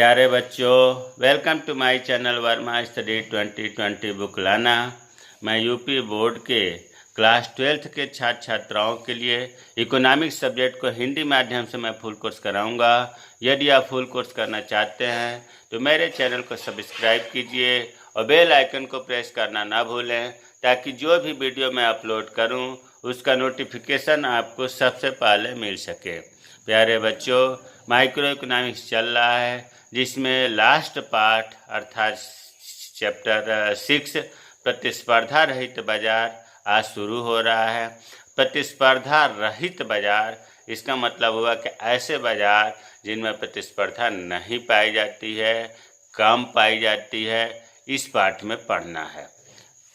प्यारे बच्चों, welcome to my channel Verma study 2020 book लाना। मैं यूपी बोर्ड के क्लास 12th के छात्र छात्राओं के लिए इकोनॉमिक्स सब्जेक्ट को हिंदी माध्यम से मैं फुल कोर्स कराऊंगा। यदि आप फुल कोर्स करना चाहते हैं तो मेरे चैनल को सब्सक्राइब कीजिए और बेल आइकन को प्रेस करना ना भूलें, ताकि जो भी वीडियो मैं अपलोड करूं उसका नोटिफिकेशन आपको सबसे पहले मिल सके। प्यारे बच्चों, माइक्रो इकोनॉमिक्स चल रहा है, जिसमें लास्ट पार्ट अर्थात चैप्टर 6 प्रतिस्पर्धा रहित बाजार आज शुरू हो रहा है। प्रतिस्पर्धा रहित बाजार, इसका मतलब हुआ कि ऐसे बाजार जिनमें प्रतिस्पर्धा नहीं पाई जाती है, कम पाई जाती है, इस पाठ में पढ़ना है।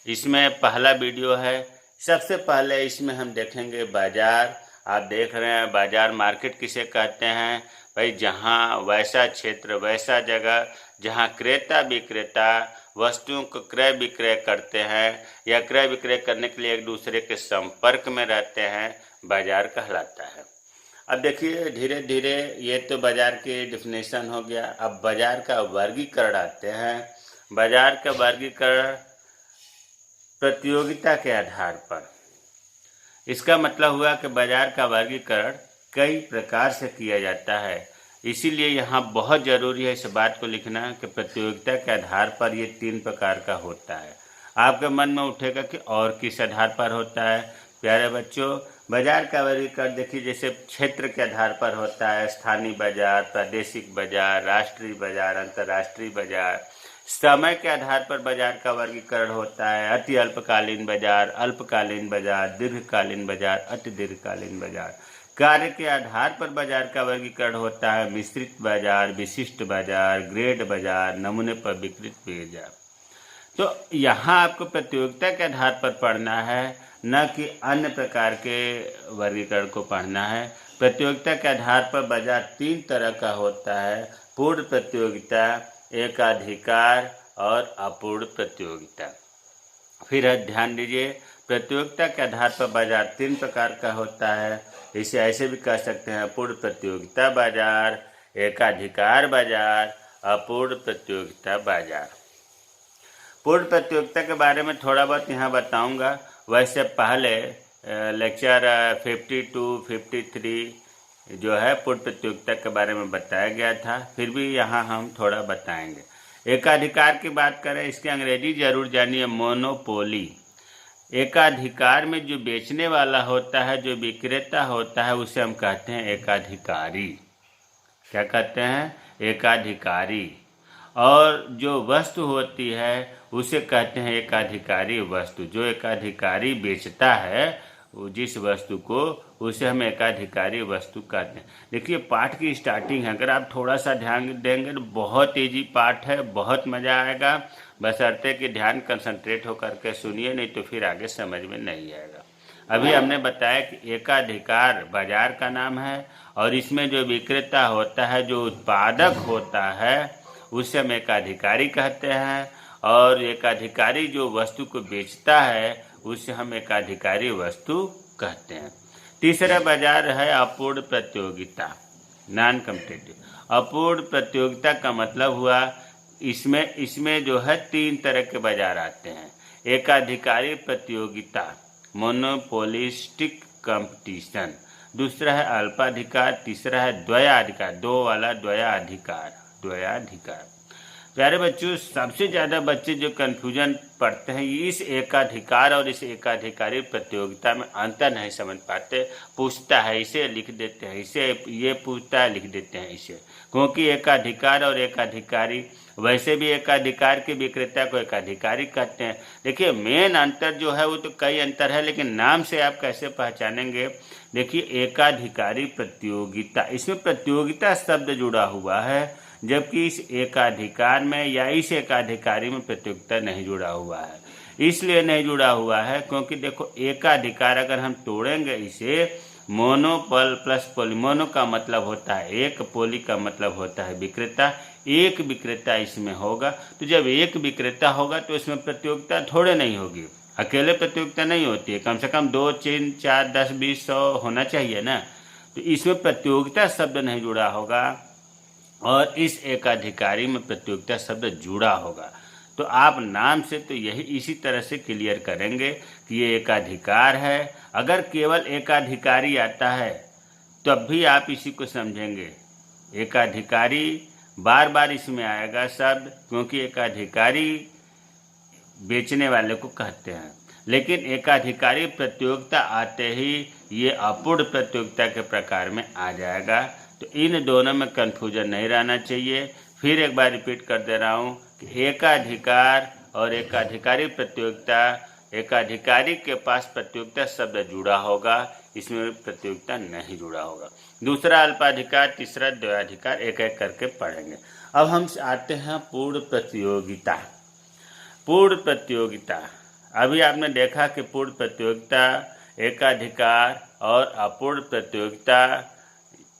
इसमें पहला वीडियो है। सबसे पहले इसमें हम देखेंगे बाजार। आप देख रहे हैं बाजार मार्केट किसे कहते हैं भाई, जहां वैसा क्षेत्र, वैसा जगह जहां क्रेता विक्रेता वस्तुओं को क्रय विक्रय करते हैं या क्रय विक्रय करने के लिए एक दूसरे के संपर्क में रहते हैं, बाजार कहलाता है। अब देखिए धीरे धीरे ये तो बाजार की डिफिनेशन हो गया। अब बाजार का वर्गीकरण आते हैं। बाजार का वर्गीकरण प्रतियोगिता के आधार पर। इसका मतलब हुआ कि बाजार का वर्गीकरण कई प्रकार से किया जाता है, इसीलिए यहाँ बहुत ज़रूरी है इस बात को लिखना कि प्रतियोगिता के आधार पर ये 3 प्रकार का होता है। आपके मन में उठेगा कि और किस आधार पर होता है। प्यारे बच्चों, बाजार का वर्गीकरण देखिए, जैसे क्षेत्र के आधार पर होता है स्थानीय बाजार, प्रादेशिक बाजार, राष्ट्रीय बाजार, अंतर्राष्ट्रीय बाजार। समय के आधार पर बाजार का वर्गीकरण होता है अति अल्पकालीन बाजार, अल्पकालीन बाजार, दीर्घकालीन बाजार, अति दीर्घकालीन बाजार। कार्य के आधार पर बाजार का वर्गीकरण होता है मिश्रित बाजार, विशिष्ट बाजार, ग्रेड बाजार, नमूने पर विकृत बाजार। तो यहाँ आपको प्रतियोगिता के आधार पर पढ़ना है, न कि अन्य प्रकार के वर्गीकरण को पढ़ना है। प्रतियोगिता के आधार पर बाजार 3 तरह का होता है: पूर्ण प्रतियोगिता, एकाधिकार और अपूर्ण प्रतियोगिता। फिर ध्यान दीजिए, प्रतियोगिता के आधार पर बाजार 3 प्रकार का होता है। इसे ऐसे भी कह सकते हैं: पूर्ण प्रतियोगिता बाजार, एकाधिकार बाजार, अपूर्ण प्रतियोगिता बाजार। पूर्ण प्रतियोगिता के बारे में थोड़ा बहुत यहाँ बताऊंगा। वैसे पहले लेक्चर 52, 53 जो है पूर्ण प्रतियोगिता के बारे में बताया गया था, फिर भी यहाँ हम थोड़ा बताएंगे। एकाधिकार की बात करें, इसकी अंग्रेजी जरूर जानिए, मोनोपोली। एकाधिकार में जो बेचने वाला होता है, जो विक्रेता होता है, उसे हम कहते हैं एकाधिकारी। क्या कहते हैं? एकाधिकारी। और जो वस्तु होती है उसे कहते हैं एकाधिकारी वस्तु। जो एकाधिकारी बेचता है जिस वस्तु को, उसे हम एकाधिकारी वस्तु कहते हैं। देखिए पाठ की स्टार्टिंग है, अगर आप थोड़ा सा ध्यान देंगे तो बहुत ईजी पाठ है, बहुत मज़ा आएगा। बशर्ते कि ध्यान कंसंट्रेट होकर के सुनिए, नहीं तो फिर आगे समझ में नहीं आएगा। अभी हमने बताया कि एकाधिकार बाजार का नाम है, और इसमें जो विक्रेता होता है, जो उत्पादक होता है, उसे हम एकाधिकारी कहते हैं। और एकाधिकारी जो वस्तु को बेचता है उसे हम एकाधिकारी वस्तु कहते हैं। तीसरा बाजार है अपूर्ण प्रतियोगिता, नॉन कॉम्पिटिटिव। अपूर्ण प्रतियोगिता का मतलब हुआ इसमें जो है 3 तरह के बाजार आते हैं। एकाधिकारी प्रतियोगिता, मोनोपोलिस्टिक कंपटीशन। दूसरा है अल्पाधिकार। तीसरा है द्वयाधिकार, 2 वाला द्वयाधिकार। प्यारे बच्चों, सबसे ज़्यादा बच्चे जो कन्फ्यूजन पढ़ते हैं इस एकाधिकार और इस एकाधिकारी प्रतियोगिता में अंतर नहीं समझ पाते। पूछता है इसे लिख देते हैं, इसे ये पूछता है लिख देते हैं इसे, क्योंकि एकाधिकार और एकाधिकारी, वैसे भी एकाधिकार के विक्रेता को एकाधिकारी कहते हैं। देखिए मेन अंतर जो है वो तो कई अंतर है, लेकिन नाम से आप कैसे पहचानेंगे। देखिए एकाधिकारी प्रतियोगिता, इसमें प्रतियोगिता शब्द जुड़ा हुआ है, जबकि इस एकाधिकार में या इस एकाधिकारी में प्रतियोगिता नहीं जुड़ा हुआ है। इसलिए नहीं जुड़ा हुआ है क्योंकि देखो एकाधिकार अगर हम तोड़ेंगे इसे, मोनोपल प्लस पोली। मोनो का मतलब होता है एक, पोली का मतलब होता है विक्रेता। एक विक्रेता इसमें होगा, तो जब एक विक्रेता होगा तो इसमें प्रतियोगिता थोड़े नहीं होगी, अकेले प्रतियोगिता नहीं होती है, कम से कम 2, 3, 4, 10, 20, 100 होना चाहिए ना। तो इसमें प्रतियोगिता शब्द नहीं जुड़ा होगा। और इस एकाधिकारी में प्रतियोगिता शब्द जुड़ा होगा। तो आप नाम से तो यही इसी तरह से क्लियर करेंगे कि ये एकाधिकार है। अगर केवल एकाधिकारी आता है तब भी आप इसी को समझेंगे। एकाधिकारी बार बार इसमें आएगा शब्द, क्योंकि एकाधिकारी बेचने वाले को कहते हैं। लेकिन एकाधिकारी प्रतियोगिता आते ही ये अपूर्ण प्रतियोगिता के प्रकार में आ जाएगा। तो इन दोनों में कन्फ्यूजन नहीं रहना चाहिए। फिर एक बार रिपीट कर दे रहा हूँ कि एकाधिकार और एकाधिकारी प्रतियोगिता, एकाधिकारी के पास प्रतियोगिता शब्द जुड़ा होगा, इसमें प्रतियोगिता नहीं जुड़ा होगा। दूसरा अल्पाधिकार, तीसरा द्वयाधिकार, एक एक करके पढ़ेंगे। अब हम आते हैं पूर्ण प्रतियोगिता। पूर्ण प्रतियोगिता, अभी आपने देखा कि पूर्ण प्रतियोगिता, एकाधिकार और अपूर्ण प्रतियोगिता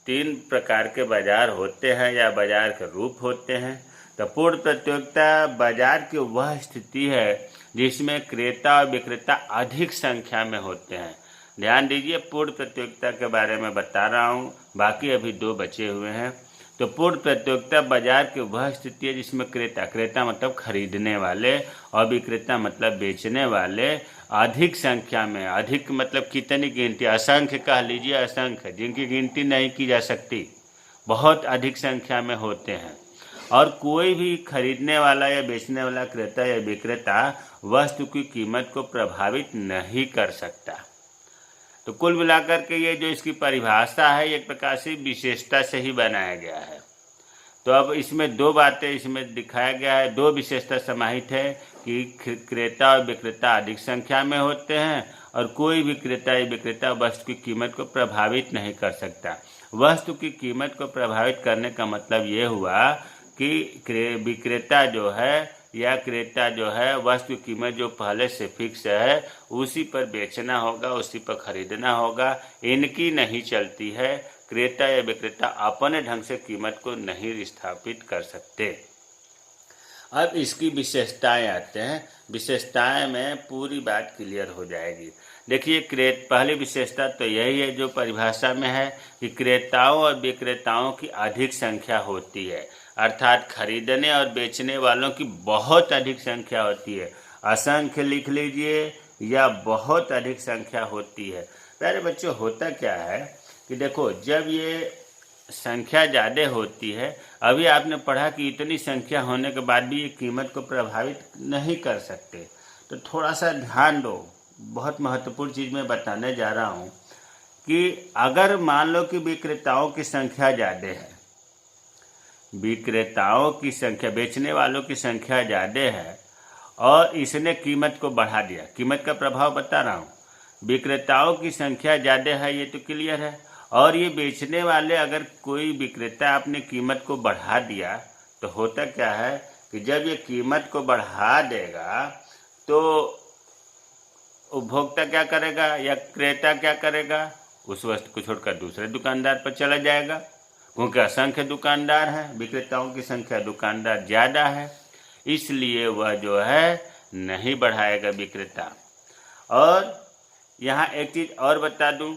तीन प्रकार के बाजार होते हैं या बाजार के रूप होते हैं। तो पूर्ण प्रतियोगिता बाजार की वह स्थिति है जिसमें क्रेता और विक्रेता अधिक संख्या में होते हैं। ध्यान दीजिए, पूर्ण प्रतियोगिता के बारे में बता रहा हूँ, बाकी अभी दो बचे हुए हैं। तो पूर्ण प्रतियोगिता बाजार की वह स्थिति है जिसमें क्रेता मतलब खरीदने वाले और विक्रेता मतलब बेचने वाले अधिक संख्या में, अधिक मतलब कितनी गिनती, असंख्य कह लीजिए, असंख्य जिनकी गिनती नहीं की जा सकती, बहुत अधिक संख्या में होते हैं। और कोई भी खरीदने वाला या बेचने वाला क्रेता या विक्रेता वस्तु की कीमत को प्रभावित नहीं कर सकता। तो कुल मिलाकर के ये जो इसकी परिभाषा है एक प्रकार से विशेषता से ही बनाया गया है। तो अब इसमें दो बातें इसमें दिखाया गया है, दो विशेषता समाहित है कि क्रेता और विक्रेता अधिक संख्या में होते हैं और कोई भी क्रेता या विक्रेता वस्तु की कीमत को प्रभावित नहीं कर सकता। वस्तु की कीमत को प्रभावित करने का मतलब ये हुआ कि विक्रेता जो है या क्रेता जो है वस्तु की कीमत जो पहले से फिक्स है उसी पर बेचना होगा, उसी पर खरीदना होगा, इनकी नहीं चलती है। क्रेता या विक्रेता अपने ढंग से कीमत को नहीं विस्थापित कर सकते। अब इसकी विशेषताएं आते हैं। विशेषताएं में पूरी बात क्लियर हो जाएगी। देखिए, पहली विशेषता तो यही है जो परिभाषा में है कि क्रेताओं और विक्रेताओं की अधिक संख्या होती है, अर्थात खरीदने और बेचने वालों की बहुत अधिक संख्या होती है। असंख्य लिख लीजिए या बहुत अधिक संख्या होती है। प्यारे बच्चों, होता क्या है कि देखो, जब ये संख्या ज़्यादा होती है, अभी आपने पढ़ा कि इतनी संख्या होने के बाद भी ये कीमत को प्रभावित नहीं कर सकते। तो थोड़ा सा ध्यान दो, बहुत महत्वपूर्ण चीज़ मैं बताने जा रहा हूँ कि अगर मान लो कि विक्रेताओं की संख्या ज़्यादा है, विक्रेताओं की संख्या, बेचने वालों की संख्या ज़्यादा है और इसने कीमत को बढ़ा दिया, कीमत का प्रभाव बता रहा हूँ। विक्रेताओं की संख्या ज़्यादा है, ये तो क्लियर है। और ये बेचने वाले, अगर कोई विक्रेता अपनी कीमत को बढ़ा दिया तो होता क्या है कि जब ये कीमत को बढ़ा देगा तो उपभोक्ता क्या करेगा या क्रेता क्या करेगा, उस वस्तु को छोड़कर दूसरे दुकानदार पर चला जाएगा, क्योंकि असंख्य दुकानदार हैं, विक्रेताओं की संख्या दुकानदार ज़्यादा है, इसलिए वह जो है नहीं बढ़ाएगा विक्रेता। और यहाँ एक चीज़ और बता दूँ,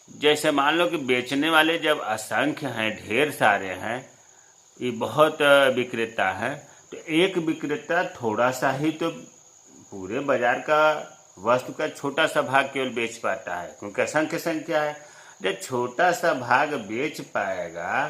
जैसे मान लो कि बेचने वाले जब असंख्य हैं, ढेर सारे हैं, ये बहुत विक्रेता हैं, तो एक विक्रेता थोड़ा सा ही तो पूरे बाजार का वस्तु का छोटा सा भाग केवल बेच पाता है, क्योंकि असंख्य संख्या है। जब छोटा सा भाग बेच पाएगा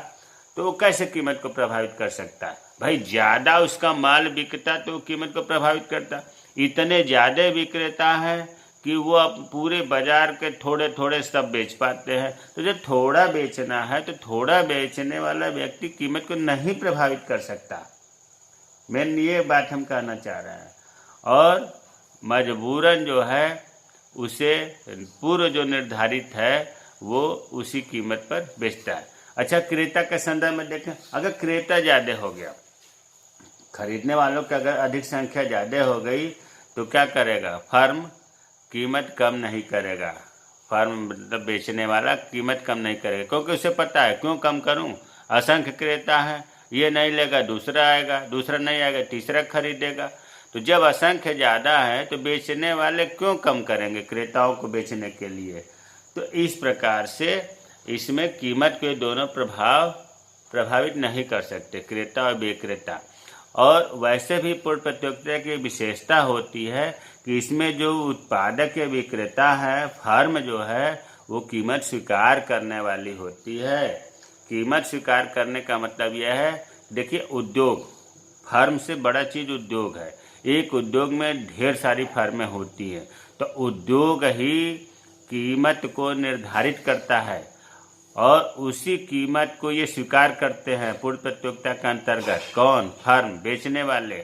तो वो कैसे कीमत को प्रभावित कर सकता है? भाई ज़्यादा उसका माल बिकता तो कीमत को प्रभावित करता। इतने ज़्यादा विक्रेता हैं कि वो अब पूरे बाजार के थोड़े थोड़े सब बेच पाते हैं। तो जब थोड़ा बेचना है तो थोड़ा बेचने वाला व्यक्ति कीमत को नहीं प्रभावित कर सकता। मेन ये बात हम कहना चाह रहे हैं। और मजबूरन जो है उसे पूर्व जो निर्धारित है वो उसी कीमत पर बेचता है। अच्छा, क्रेता के संदर्भ में देखें, अगर क्रेता ज़्यादा हो गया, खरीदने वालों की अगर अधिक संख्या ज़्यादा हो गई तो क्या करेगा? फर्म कीमत कम नहीं करेगा। फर्म मतलब बेचने वाला कीमत कम नहीं करेगा, क्योंकि उसे पता है क्यों कम करूं, असंख्य क्रेता है, ये नहीं लेगा दूसरा आएगा, दूसरा नहीं आएगा तीसरा खरीदेगा। तो जब असंख्य ज़्यादा है तो बेचने वाले क्यों कम करेंगे क्रेताओं को बेचने के लिए? तो इस प्रकार से इसमें कीमत के दोनों प्रभाव प्रभावित नहीं कर सकते, क्रेता और विक्रेता। और वैसे भी पूर्ण प्रतियोगिता की विशेषता होती है कि इसमें जो उत्पादक या विक्रेता है, फर्म जो है, वो कीमत स्वीकार करने वाली होती है। कीमत स्वीकार करने का मतलब यह है, देखिए उद्योग, फर्म से बड़ा चीज़ उद्योग है। एक उद्योग में ढेर सारी फर्में होती हैं, तो उद्योग ही कीमत को निर्धारित करता है और उसी कीमत को ये स्वीकार करते हैं पूर्ण प्रतियोगिता के अंतर्गत। कौन? फर्म, बेचने वाले।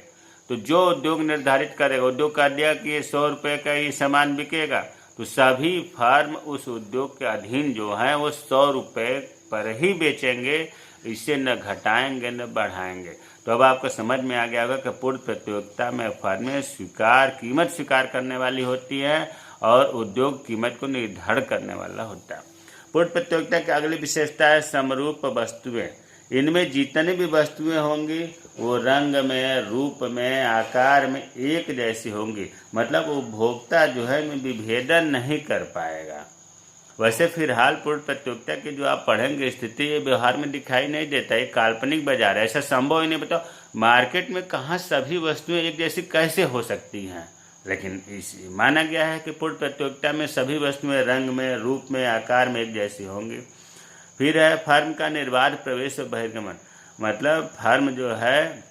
तो जो उद्योग निर्धारित करेगा, उद्योग कर दिया कि ये 100 रुपये का ये सामान बिकेगा, तो सभी फर्म उस उद्योग के अधीन जो हैं वो 100 रुपये पर ही बेचेंगे, इसे न घटाएंगे न बढ़ाएंगे। तो अब आपको समझ में आ गया होगा कि पूर्ण प्रतियोगिता में फर्में कीमत स्वीकार करने वाली होती है और उद्योग कीमत को निर्धारण करने वाला होता है। पूर्ण प्रतियोगिता की अगली विशेषता है समरूप वस्तुएं। इनमें जितनी भी वस्तुएं होंगी वो रंग में, रूप में, आकार में एक जैसी होंगी। मतलब उपभोक्ता जो है विभेदन नहीं कर पाएगा। वैसे फिलहाल पूर्ण प्रतियोगिता की जो आप पढ़ेंगे स्थिति, ये व्यवहार में दिखाई नहीं देता। ये काल्पनिक बाजार है, ऐसा संभव ही नहीं। बताओ मार्केट में कहाँ सभी वस्तुएं एक जैसी कैसे हो सकती हैं? लेकिन इस माना गया है कि पूर्ण प्रतियोगिता में सभी वस्तुएं रंग में, रूप में, आकार में एक जैसी होंगी। फिर है फर्म का निर्बाध प्रवेश और बहिर्गमन। मतलब फर्म जो है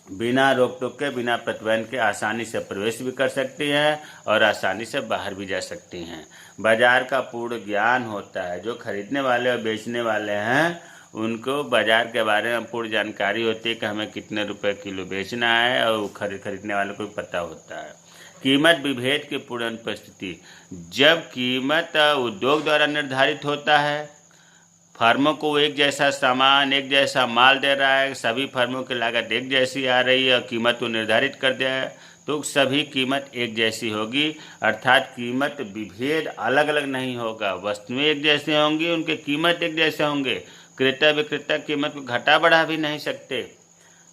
बिना रोक टोक के, बिना प्रतिबंध के आसानी से प्रवेश भी कर सकती हैं और आसानी से बाहर भी जा सकती हैं। बाजार का पूर्ण ज्ञान होता है। जो खरीदने वाले और बेचने वाले हैं उनको बाजार के बारे में पूर्ण जानकारी होती है कि हमें कितने रुपए किलो बेचना है, और खरीदने वाले को पता होता है। कीमत विभेद की पूर्ण अनुपस्थिति। जब कीमत उद्योग द्वारा निर्धारित होता है, फर्मों को एक जैसा सामान, एक जैसा माल दे रहा है, सभी फर्मों की लागत एक जैसी आ रही है और कीमत को निर्धारित कर दिया है, तो सभी कीमत एक जैसी होगी। अर्थात कीमत विभेद अलग अलग नहीं होगा। वस्तुएं एक जैसी होंगी, उनके कीमत एक जैसे होंगे। क्रेता विक्रेता कीमत को घटा बढ़ा भी नहीं सकते।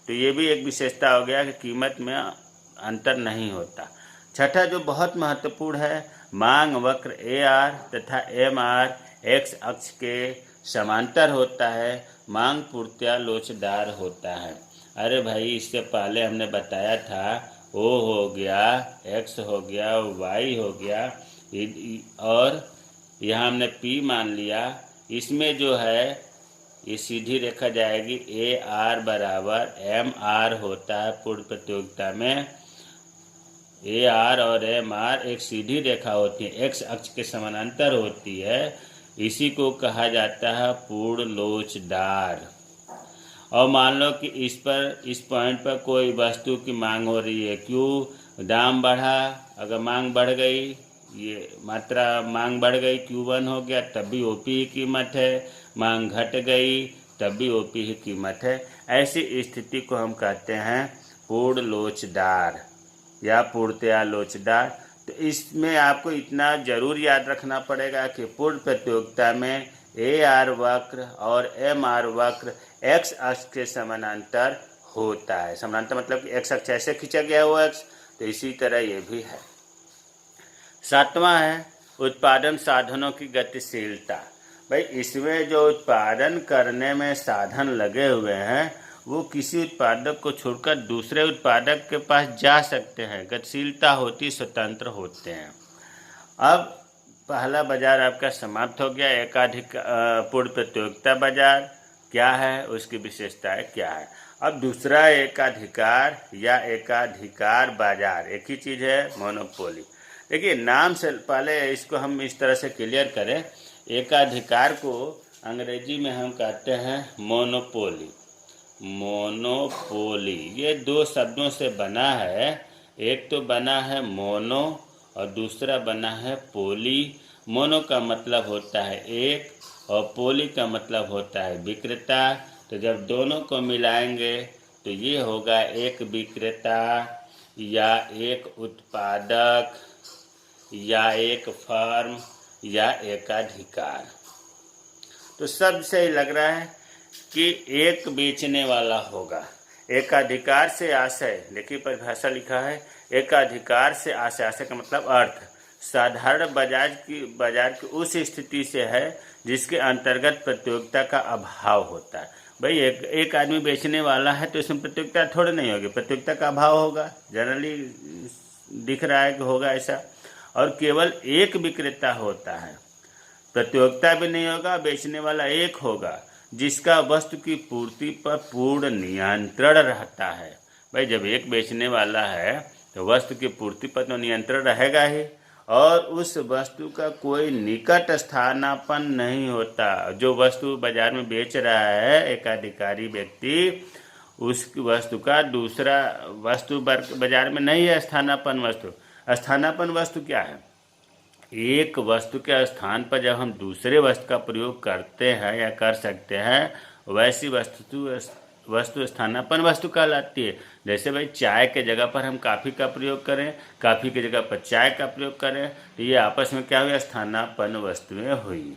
तो ये भी एक विशेषता हो गया कि कीमत में अंतर नहीं होता। छठा जो बहुत महत्वपूर्ण है, मांग वक्र AR तथा MR एक्स अक्ष के समांतर होता है। मांग पूर्तिया लोचदार होता है। अरे भाई, इससे पहले हमने बताया था O हो गया, X हो गया, Y हो गया, और यहाँ हमने P मान लिया। इसमें जो है ये सीधी रेखा जाएगी, AR बराबर MR होता है। पूर्ण प्रतियोगिता में AR और MR एक सीधी रेखा होती है, X अक्ष के समानांतर होती है। इसी को कहा जाता है पूर्ण लोचदार। और मान लो कि इस पॉइंट पर कोई वस्तु की मांग हो रही है, क्यों? दाम बढ़ा, अगर मांग बढ़ गई, ये मात्रा मांग बढ़ गई, Q1 हो गया, तब भी OP ही कीमत है। मांग घट गई, तब भी OP ही कीमत है। ऐसी स्थिति को हम कहते हैं पूर्ण लोचदार या पूर्णतया लोचदार। तो इसमें आपको इतना जरूर याद रखना पड़ेगा कि पूर्ण प्रतियोगिता में AR वक्र और MR वक्र X अक्ष के समानांतर होता है। समानांतर मतलब कि X अक्ष ऐसे खींचा गया हो X, तो इसी तरह ये भी है। सातवां है उत्पादन साधनों की गतिशीलता। भाई, इसमें जो उत्पादन करने में साधन लगे हुए हैं वो किसी उत्पादक को छोड़कर दूसरे उत्पादक के पास जा सकते हैं। गतिशीलता होती, स्वतंत्र होते हैं। अब पहला बाजार आपका समाप्त हो गया, एकाधिक पूर्ण प्रतियोगिता बाजार क्या है, उसकी विशेषताएं क्या है। अब दूसरा एकाधिकार या एकाधिकार बाजार, एक ही चीज़ है, मोनोपोली। देखिए, नाम से पहले इसको हम इस तरह से क्लियर करें। एकाधिकार को अंग्रेजी में हम कहते हैं मोनोपोली। मोनोपोली ये दो शब्दों से बना है। एक तो बना है मोनो और दूसरा बना है पोली। मोनो का मतलब होता है एक और पोली का मतलब होता है विक्रेता। तो जब दोनों को मिलाएंगे तो ये होगा एक विक्रेता या एक उत्पादक या एक फर्म या एकाधिकार। तो सब सही लग रहा है कि एक बेचने वाला होगा। एकाधिकार से आशय, देखिए परिभाषा लिखा है, एकाधिकार से आशय। आशय का मतलब अर्थ। साधारण बाजार की उस स्थिति से है जिसके अंतर्गत प्रतियोगिता का अभाव होता है। भाई एक आदमी बेचने वाला है तो इसमें प्रतियोगिता थोड़ी नहीं होगी, प्रतियोगिता का अभाव होगा, जनरली दिख रहा है कि होगा ऐसा। और केवल एक विक्रेता होता है, प्रतियोगिता भी नहीं होगा, बेचने वाला एक होगा जिसका वस्तु की पूर्ति पर पूर्ण नियंत्रण रहता है। भाई जब एक बेचने वाला है तो वस्तु की पूर्ति पर तो नियंत्रण रहेगा ही, और उस वस्तु का कोई निकट स्थानापन्न नहीं होता। जो वस्तु बाजार में बेच रहा है एकाधिकारी व्यक्ति, उस वस्तु का दूसरा वस्तु बाजार में नहीं है स्थानापन्न वस्तु। स्थानापन्न वस्तु क्या है? एक वस्तु के स्थान पर जब हम दूसरे वस्तु का प्रयोग करते हैं या कर सकते हैं, वैसी वस्तु स्थानापन्न वस्तु कहलाती है। जैसे भाई चाय के जगह पर हम काफ़ी का प्रयोग करें, काफ़ी की जगह पर चाय का प्रयोग करें, तो ये आपस में क्या हुआ? स्थानापन्न वस्तुएं हुई।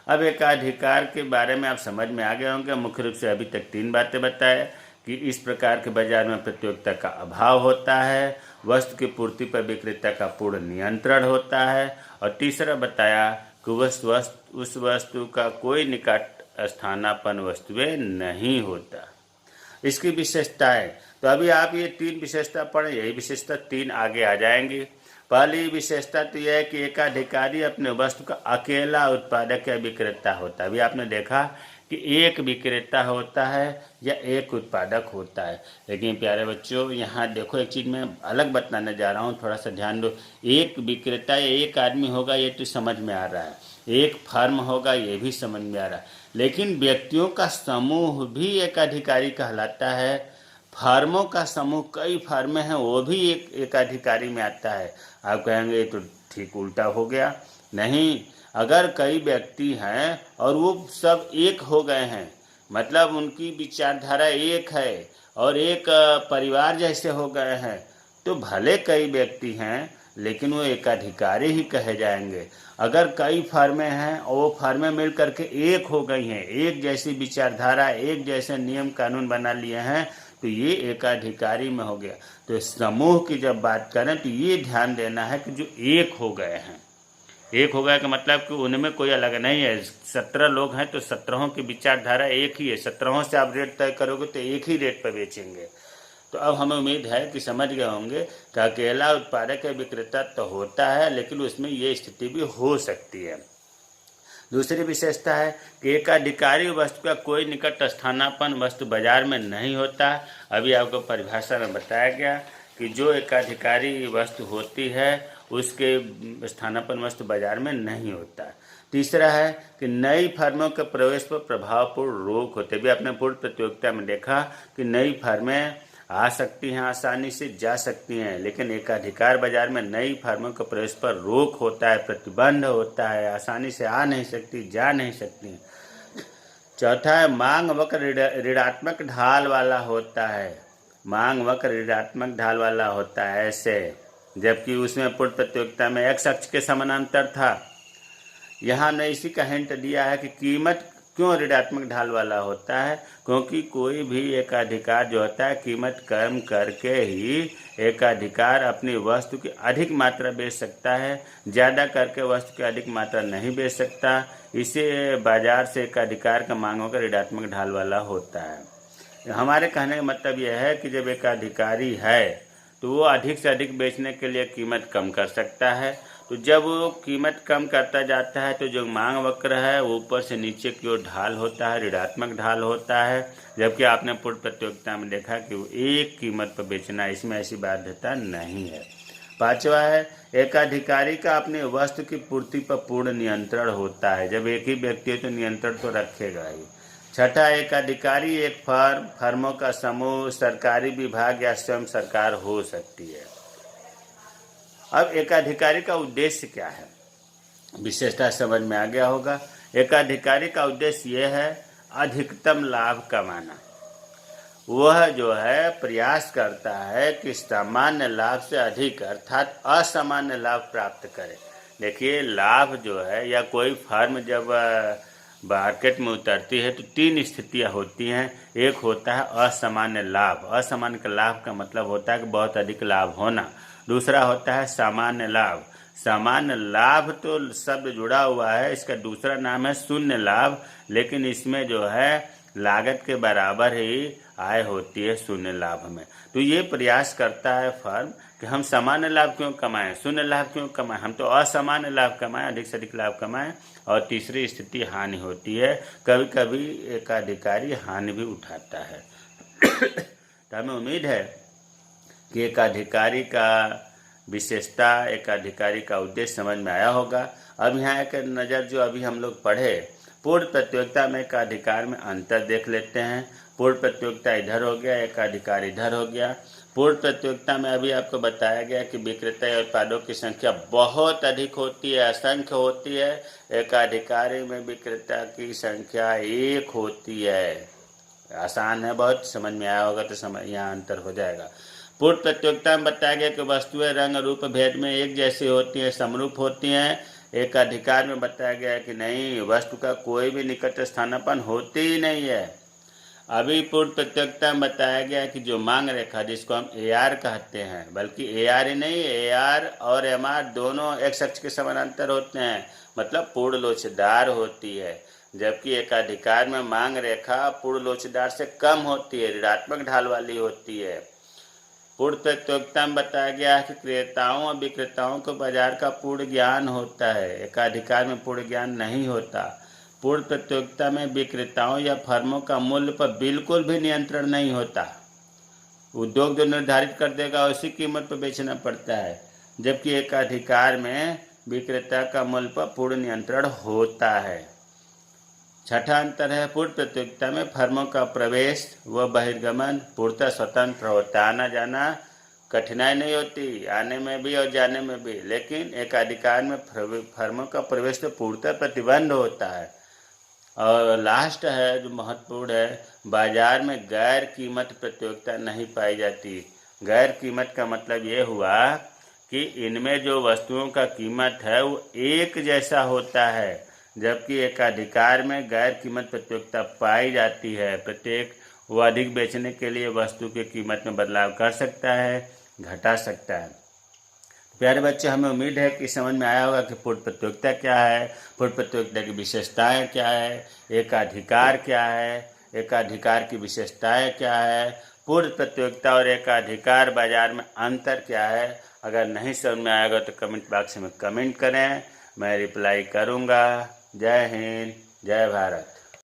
अब एकाधिकार के बारे में आप समझ में आ गए होंगे। मुख्य रूप से अभी तक 3 बातें बताए कि इस प्रकार के बाजार में प्रतियोगिता का अभाव होता है, वस्तु की पूर्ति पर विक्रेता का पूर्ण नियंत्रण होता है, और तीसरा बताया कि उस वस्तु का कोई निकट स्थानापन्न वस्तुएं नहीं होता। इसकी विशेषताएं, तो अभी आप ये 3 विशेषता पढ़ें, यही विशेषता 3 आगे आ जाएंगी। पहली विशेषता तो यह है कि एकाधिकारी अपने वस्तु का अकेला उत्पादक या विक्रेता होता है। अभी आपने देखा कि एक विक्रेता होता है या एक उत्पादक होता है, लेकिन प्यारे बच्चों यहाँ देखो एक चीज़ मैं अलग बताने जा रहा हूँ, थोड़ा सा ध्यान दो। एक विक्रेता या एक आदमी होगा ये तो समझ में आ रहा है, एक फर्म होगा ये भी समझ में आ रहा है, लेकिन व्यक्तियों का समूह भी एकाधिकारी कहलाता है। फर्मों का समूह, कई फर्में हैं, वो भी एक एकाधिकारी में आता है। आप कहेंगे तो ठीक उल्टा हो गया। नहीं, अगर कई व्यक्ति हैं और वो सब एक हो गए हैं, मतलब उनकी विचारधारा एक है और एक परिवार जैसे हो गए हैं, तो भले कई व्यक्ति हैं लेकिन वो एकाधिकारी ही कहे जाएंगे। अगर कई फर्में हैं और वो फर्में मिल करके एक हो गई हैं, एक जैसी विचारधारा, एक जैसे नियम कानून बना लिए हैं, तो ये एकाधिकारी में हो गया। तो समूह की जब बात करें तो ये ध्यान देना है कि जो एक हो गए हैं, एक हो गया का मतलब कि उनमें कोई अलग नहीं है। 17 लोग हैं तो 17 की विचारधारा एक ही है। 17 से आप रेट तय करोगे तो एक ही रेट पर बेचेंगे। तो अब हमें उम्मीद है कि समझ गए होंगे कि अकेला उत्पादक या विक्रेता तो होता है, लेकिन उसमें ये स्थिति भी हो सकती है। दूसरी विशेषता है कि एकाधिकारी वस्तु का कोई निकट स्थानापन्न वस्तु बाजार में नहीं होता। अभी आपको परिभाषा में बताया गया कि जो एकाधिकारी वस्तु होती है उसके स्थानापन्न वस्तु बाजार में नहीं होता। तीसरा है कि नई फर्मों के प्रवेश पर प्रभावपूर्ण रोक होते। भी आपने पूर्ण प्रतियोगिता में देखा कि नई फर्में आ सकती हैं, आसानी से जा सकती हैं, लेकिन एकाधिकार बाजार में नई फर्मों के प्रवेश पर रोक होता है, प्रतिबंध होता है, आसानी से आ नहीं सकती, जा नहीं सकती। चौथा है मांग वक्र ऋणात्मक ढाल वाला होता है। मांग वक्र ऋणात्मक ढाल वाला होता है ऐसे, जबकि उसमें पूर्ण प्रतियोगिता में एक्स अक्ष के समानांतर था। यहाँ ने इसी का हिंट दिया है कि कीमत क्यों ऋणात्मक ढाल वाला होता है, क्योंकि कोई भी एकाधिकार जो होता है कीमत कम करके ही एकाधिकार अपनी वस्तु की अधिक मात्रा बेच सकता है, ज़्यादा करके वस्तु की अधिक मात्रा नहीं बेच सकता। इसे बाजार से एकाधिकार का मांगों का ऋणात्मक ढाल वाला होता है। हमारे कहने का मतलब यह है कि जब एकाधिकारी है तो वो अधिक से अधिक बेचने के लिए कीमत कम कर सकता है। तो जब वो कीमत कम करता जाता है तो जो मांग वक्र है वो ऊपर से नीचे की ओर ढाल होता है, ऋणात्मक ढाल होता है। जबकि आपने पूर्ण प्रतियोगिता में देखा कि वो एक कीमत पर बेचना, इसमें ऐसी बाध्यता नहीं है। पांचवा है एकाधिकारी का अपनी वस्तु की पूर्ति पर पूर्ण नियंत्रण होता है। जब एक ही व्यक्ति है तो नियंत्रण तो रखेगा ही। छठा, एकाधिकारी एक फर्मों का समूह, सरकारी विभाग या स्वयं सरकार हो सकती है। अब एकाधिकारी का उद्देश्य क्या है, विशेषता समझ में आ गया होगा। एकाधिकारी का उद्देश्य यह है अधिकतम लाभ कमाना। वह जो है प्रयास करता है कि सामान्य लाभ से अधिक अर्थात असामान्य लाभ प्राप्त करे। देखिए लाभ जो है, या कोई फर्म जब मार्केट में उतरती है तो 3 स्थितियां होती हैं। एक होता है असामान्य लाभ। असामान्य लाभ का मतलब होता है कि बहुत अधिक लाभ होना। दूसरा होता है सामान्य लाभ। सामान्य लाभ तो शब्द जुड़ा हुआ है, इसका दूसरा नाम है शून्य लाभ, लेकिन इसमें जो है लागत के बराबर ही आय होती है शून्य लाभ में। तो ये प्रयास करता है फर्म कि हम सामान्य लाभ क्यों कमाएं, शून्य लाभ क्यों कमाएं, हम तो असामान्य लाभ कमाएं, अधिक से अधिक लाभ कमाएं। और तीसरी स्थिति हानि होती है, कभी कभी एकाधिकारी हानि भी उठाता है। तो हमें उम्मीद है कि एकाधिकारी का विशेषता, एकाधिकारी का उद्देश्य समझ में आया होगा। अब यहाँ एक नज़र जो अभी हम लोग पढ़े, पूर्ण प्रतियोगिता में एकाधिकार में अंतर देख लेते हैं। पूर्ण प्रतियोगिता इधर हो गया, एकाधिकार इधर हो गया। पूर्ण प्रतियोगिता में अभी आपको बताया गया कि विक्रेता या उत्पादों की संख्या बहुत अधिक होती है, असंख्य होती है। एकाधिकारी में विक्रेता की संख्या एक होती है। आसान है बहुत, समझ में आया होगा तो समझ यहाँ अंतर हो जाएगा। पूर्ण प्रतियोगिता में बताया गया कि वस्तुएं रंग रूप भेद में एक जैसी होती हैं, समरूप होती हैं। एक अधिकार में बताया गया है कि नहीं, वस्तु का कोई भी निकट स्थानापन्न होती ही नहीं है। अभी पूर्ण प्रतियोगिता में बताया गया है कि जो मांग रेखा, जिसको हम AR कहते हैं, बल्कि AR ही नहीं, AR और MR दोनों एक अक्ष के समानांतर होते हैं, मतलब पूर्ण लोचदार होती है। जबकि एकाधिकार में मांग रेखा पूर्ण लोचदार से कम होती है, ऋणात्मक ढाल वाली होती है। पूर्ण प्रतियोगिता में बताया गया है कि क्रेताओं और विक्रेताओं को बाजार का पूर्ण ज्ञान होता है, एकाधिकार में पूर्ण ज्ञान नहीं होता। पूर्ण प्रतियोगिता में विक्रेताओं या फर्मों का मूल्य पर बिल्कुल भी नियंत्रण नहीं होता। उद्योग जो निर्धारित कर देगा उसी कीमत पर बेचना पड़ता है, जबकि एकाधिकार में विक्रेता का मूल्य पर पूर्ण नियंत्रण होता है। छठा अंतर है, पूर्ण प्रतियोगिता में फर्मों का प्रवेश व बहिर्गमन पूर्णतः स्वतंत्र होता है, आना जाना कठिनाई नहीं होती, आने में भी और जाने में भी। लेकिन एकाधिकार में फर्मों का प्रवेश तो पूर्णतः प्रतिबंध होता है। और लास्ट है जो महत्वपूर्ण है, बाजार में गैर कीमत प्रतियोगिता नहीं पाई जाती। गैर कीमत का मतलब ये हुआ कि इनमें जो वस्तुओं का कीमत है वो एक जैसा होता है, जबकि एकाधिकार में गैर कीमत प्रतियोगिता पाई जाती है। प्रत्येक वो अधिक बेचने के लिए वस्तु की कीमत में बदलाव कर सकता है, घटा सकता है। प्यारे बच्चे, हमें उम्मीद है कि समझ में आया होगा कि पूर्ण प्रतियोगिता क्या है, पूर्ण प्रतियोगिता की विशेषताएं क्या है, एकाधिकार क्या है, एकाधिकार की विशेषताएं क्या है, पूर्ण प्रतियोगिता और एकाधिकार बाजार में अंतर क्या है। अगर नहीं समझ में आएगा तो कमेंट बॉक्स में कमेंट करें, मैं रिप्लाई करूँगा। जय हिंद, जय भारत।